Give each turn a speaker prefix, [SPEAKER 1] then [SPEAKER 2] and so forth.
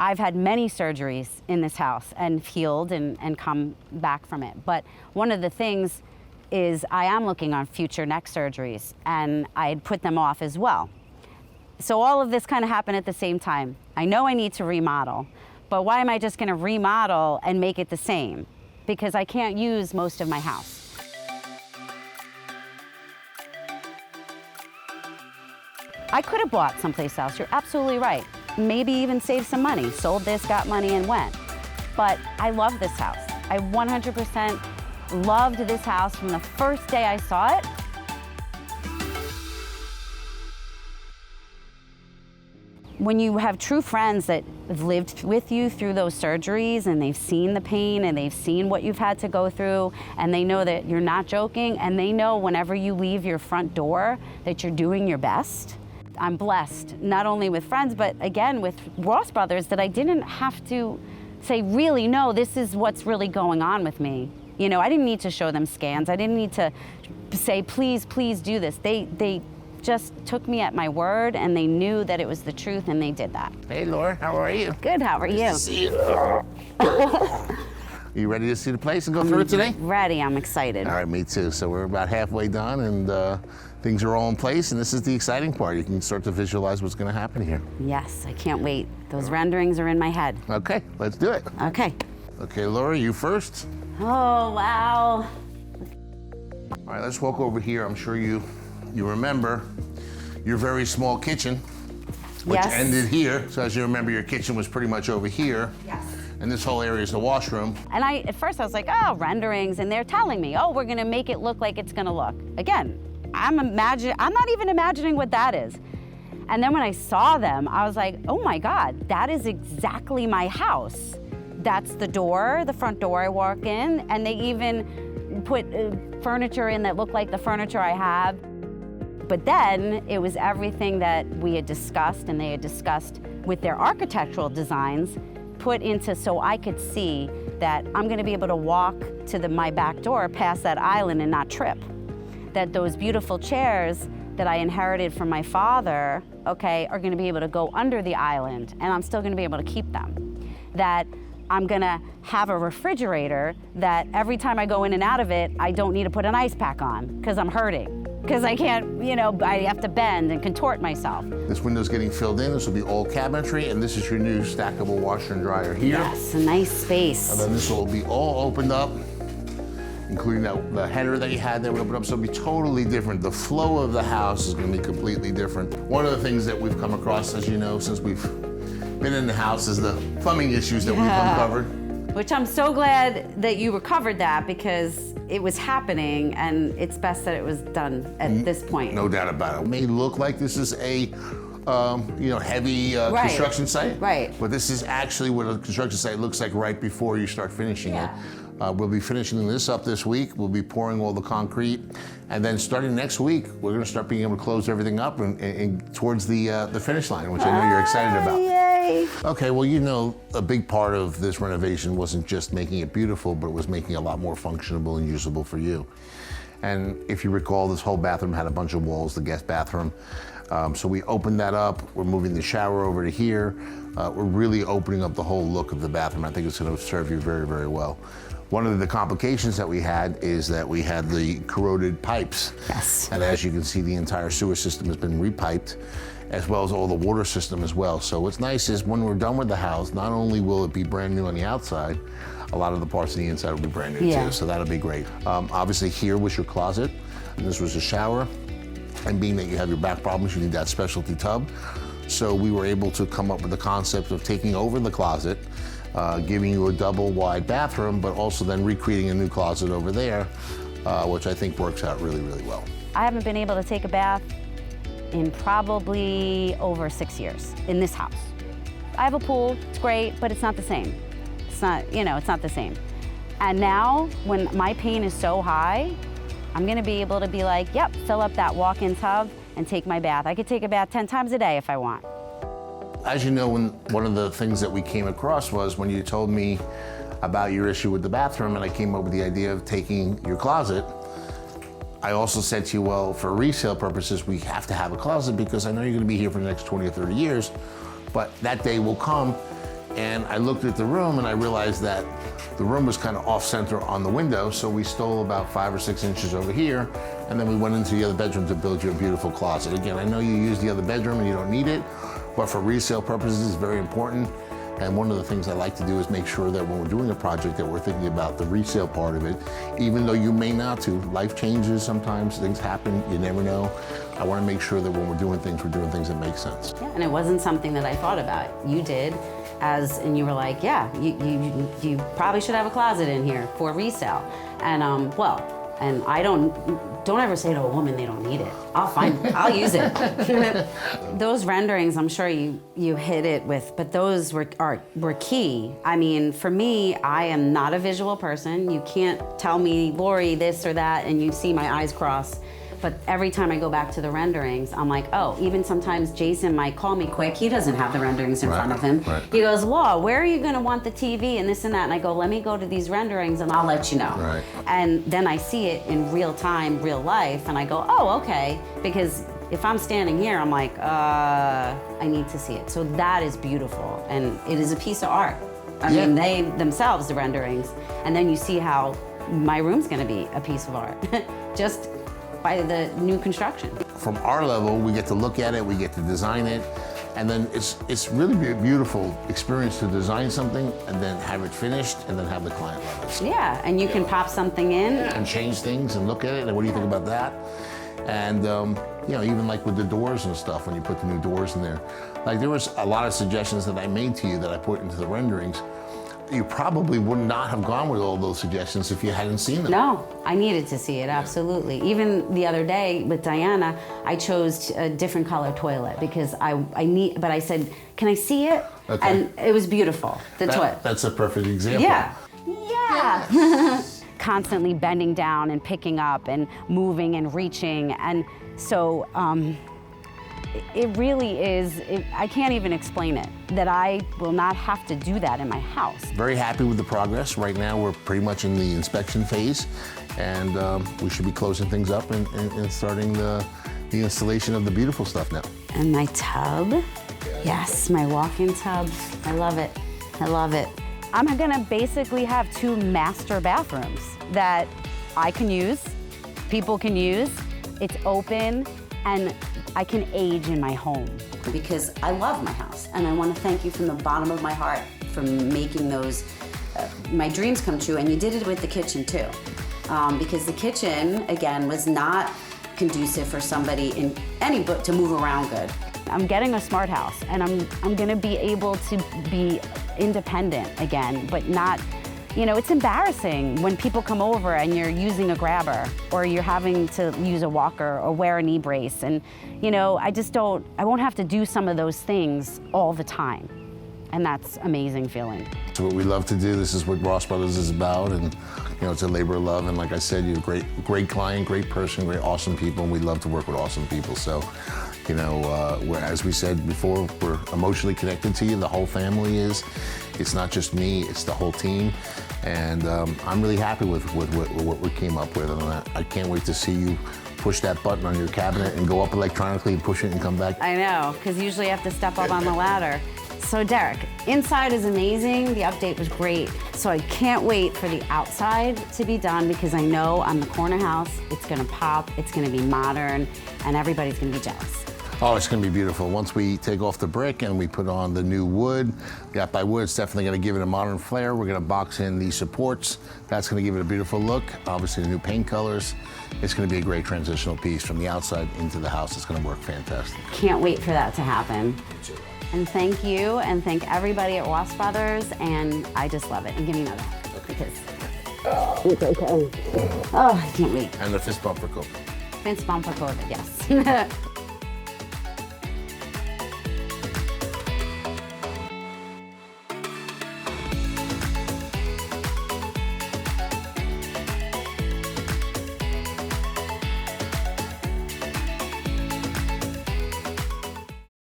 [SPEAKER 1] I've had many surgeries in this house and healed and come back from it. But one of the things is I am looking on future neck surgeries, and I had put them off as well. So all of this kind of happened at the same time. I know I need to remodel, but why am I just gonna remodel and make it the same? Because I can't use most of my house. I could have bought someplace else, you're absolutely right. Maybe even saved some money, sold this, got money and went. But I love this house. I 100% loved this house from the first day I saw it. When you have true friends that have lived with you through those surgeries and they've seen the pain and they've seen what you've had to go through and they know that you're not joking and they know whenever you leave your front door that you're doing your best. I'm blessed, not only with friends, but again with Ross Brothers, that I didn't have to say, really, no, this is what's really going on with me. You know, I didn't need to show them scans. I didn't need to say, please, please do this. They just took me at my word and they knew that it was the truth and they did that.
[SPEAKER 2] Hey, Laura, how are you?
[SPEAKER 1] Good, how are you?
[SPEAKER 2] Nice to see you. You ready to see the place and go through it today?
[SPEAKER 1] Ready, I'm excited.
[SPEAKER 2] All right, me too. So we're about halfway done and things are all in place, and this is the exciting part. You can start to visualize what's gonna happen here.
[SPEAKER 1] Yes, I can't wait. Those renderings are in my head.
[SPEAKER 2] Okay, let's do it.
[SPEAKER 1] Okay.
[SPEAKER 2] Okay, Laura, you first.
[SPEAKER 1] Oh, wow.
[SPEAKER 2] All right, let's walk over here. I'm sure you remember your very small kitchen, which
[SPEAKER 1] Yes.
[SPEAKER 2] ended here. So as you remember, your kitchen was pretty much over here.
[SPEAKER 1] Yes.
[SPEAKER 2] And this whole area is the washroom.
[SPEAKER 1] And at first I was like, oh, renderings, and they're telling me, oh, we're gonna make it look like it's gonna look. Again, I'm not even imagining what that is. And then when I saw them, I was like, oh my God, that is exactly my house. That's the door, the front door I walk in, and they even put furniture in that looked like the furniture I have. But then it was everything that we had discussed and they had discussed with their architectural designs put into, so I could see that I'm gonna be able to walk to my back door past that island and not trip. That those beautiful chairs that I inherited from my father, okay, are gonna be able to go under the island and I'm still gonna be able to keep them. That I'm gonna have a refrigerator that every time I go in and out of it, I don't need to put an ice pack on because I'm hurting. Because I can't, you know, I have to bend and contort myself.
[SPEAKER 2] This window's getting filled in. This will be all cabinetry, and this is your new stackable washer and dryer here.
[SPEAKER 1] Yes, a nice space.
[SPEAKER 2] And then this will be all opened up, including the header that you had there would open up, so it'll be totally different. The flow of the house is gonna be completely different. One of the things that we've come across, as you know, since we've been in the house is the plumbing issues that we've uncovered.
[SPEAKER 1] Which I'm so glad that you recovered that because it was happening and it's best that it was done at this point.
[SPEAKER 2] No doubt about it. It may look like this is a heavy
[SPEAKER 1] Right.
[SPEAKER 2] construction site.
[SPEAKER 1] Right.
[SPEAKER 2] But this is actually what a construction site looks like right before you start finishing it. We'll be finishing this up this week. We'll be pouring all the concrete. And then starting next week, we're gonna start being able to close everything up and towards the finish line, which I know you're excited about.
[SPEAKER 1] Yay.
[SPEAKER 2] Okay, well, you know, a big part of this renovation wasn't just making it beautiful, but it was making it a lot more functionable and usable for you. And if you recall, this whole bathroom had a bunch of walls, the guest bathroom. So we opened that up. We're moving the shower over to here. We're really opening up the whole look of the bathroom. I think it's gonna serve you very, very well. One of the complications that we had is that we had the corroded pipes.
[SPEAKER 1] Yes.
[SPEAKER 2] And as you can see, the entire sewer system has been repiped, as well as all the water system as well. So what's nice is when we're done with the house, not only will it be brand new on the outside, a lot of the parts on the inside will be brand new too, so that'll be great. Obviously here was your closet, and this was a shower. And being that you have your back problems, you need that specialty tub. So we were able to come up with the concept of taking over the closet, giving you a double wide bathroom, but also then recreating a new closet over there, which I think works out really, really well.
[SPEAKER 1] I haven't been able to take a bath in probably over 6 years in this house. I have a pool, it's great, but it's not the same. It's not, you know, it's not the same. And now, when my pain is so high, I'm gonna be able to be like, yep, fill up that walk-in tub and take my bath. I could take a bath 10 times a day if I want.
[SPEAKER 2] As you know, one of the things that we came across was when you told me about your issue with the bathroom and I came up with the idea of taking your closet, I also said to you, well, for resale purposes, we have to have a closet because I know you're gonna be here for the next 20 or 30 years, but that day will come And I looked at the room and I realized that the room was kind of off center on the window, so we stole about 5 or 6 inches over here, and then we went into the other bedroom to build you a beautiful closet. Again, I know you use the other bedroom and you don't need it, but for resale purposes, it's very important. And one of the things I like to do is make sure that when we're doing a project that we're thinking about the resale part of it, even though you may not to. Life changes sometimes, things happen, you never know. I want to make sure that when we're doing things that make sense.
[SPEAKER 1] Yeah, and it wasn't something that I thought about. You did, and you were like, yeah, you probably should have a closet in here for resale. And and I don't ever say to a woman they don't need it. I'll use it. Those renderings, I'm sure you hit it with, but those were key. I mean, for me, I am not a visual person. You can't tell me, Lori, this or that, and you see my eyes cross. But every time I go back to the renderings, I'm like, oh, even sometimes Jason might call me quick. He doesn't have the renderings in front of him.
[SPEAKER 2] Right.
[SPEAKER 1] He goes, well, where are you gonna want the TV and this and that? And I go, let me go to these renderings and I'll let you know.
[SPEAKER 2] Right.
[SPEAKER 1] And then I see it in real time, real life, and I go, oh, okay. Because if I'm standing here, I'm like, I need to see it. So that is beautiful, and it is a piece of art. I mean, they themselves, the renderings, and then you see how my room's gonna be a piece of art. Just by the new construction.
[SPEAKER 2] From our level, we get to look at it, we get to design it, and then it's really a beautiful experience to design something and then have it finished and then have the client love it.
[SPEAKER 1] Yeah, and you can pop something in.
[SPEAKER 2] And change things and look at it, and what do you think about that? And you know, even like with the doors and stuff, when you put the new doors in there, like there was a lot of suggestions that I made to you that I put into the renderings. You probably would not have gone with all those suggestions if you hadn't seen them.
[SPEAKER 1] No, I needed to see it, absolutely. Even the other day with Diana, I chose a different color toilet because but I said, can I see it?
[SPEAKER 2] Okay.
[SPEAKER 1] And it was beautiful, the toilet.
[SPEAKER 2] That's a perfect example.
[SPEAKER 1] Yeah. Constantly bending down and picking up and moving and reaching. And so it really is, I can't even explain it, that I will not have to do that in my house.
[SPEAKER 2] Very happy with the progress. Right now we're pretty much in the inspection phase, and we should be closing things up and starting the installation of the beautiful stuff now.
[SPEAKER 1] And my tub, yes, my walk-in tub, I love it, I love it. I'm gonna basically have 2 master bathrooms that I can use, people can use, it's open, and I can age in my home. Because I love my house, and I want to thank you from the bottom of my heart for making those, my dreams come true, and you did it with the kitchen too. Because the kitchen, again, was not conducive for somebody in any book to move around good. I'm getting a smart house, and I'm gonna be able to be independent again, but not, you know, it's embarrassing when people come over and you're using a grabber or you're having to use a walker or wear a knee brace. And, you know, I won't have to do some of those things all the time. And that's amazing feeling.
[SPEAKER 2] So what we love to do, this is what Ross Brothers is about, and you know, it's a labor of love, and like I said, you're a great client, great person, great awesome people, and we love to work with awesome people. So, you know, as we said before, we're emotionally connected to you, the whole family is. It's not just me, it's the whole team, and I'm really happy with what we came up with, and I can't wait to see you push that button on your cabinet and go up electronically and push it and come back.
[SPEAKER 1] I know, because usually you have to step up on the ladder. So Derek, inside is amazing, the update was great, so I can't wait for the outside to be done because I know on the corner house, it's gonna pop, it's gonna be modern, and everybody's gonna be jealous.
[SPEAKER 2] Oh, it's gonna be beautiful. Once we take off the brick and we put on the new wood, got by wood, it's definitely gonna give it a modern flair. We're gonna box in these supports. That's gonna give it a beautiful look. Obviously the new paint colors. It's gonna be a great transitional piece from the outside into the house. It's gonna work fantastic.
[SPEAKER 1] Can't wait for that to happen. And thank you, and thank everybody at Ross Brothers, and I just love it. And give me another, because it's okay. Oh, I can't wait.
[SPEAKER 2] And the fist bumper coat.
[SPEAKER 1] Fist bumper coated, yes.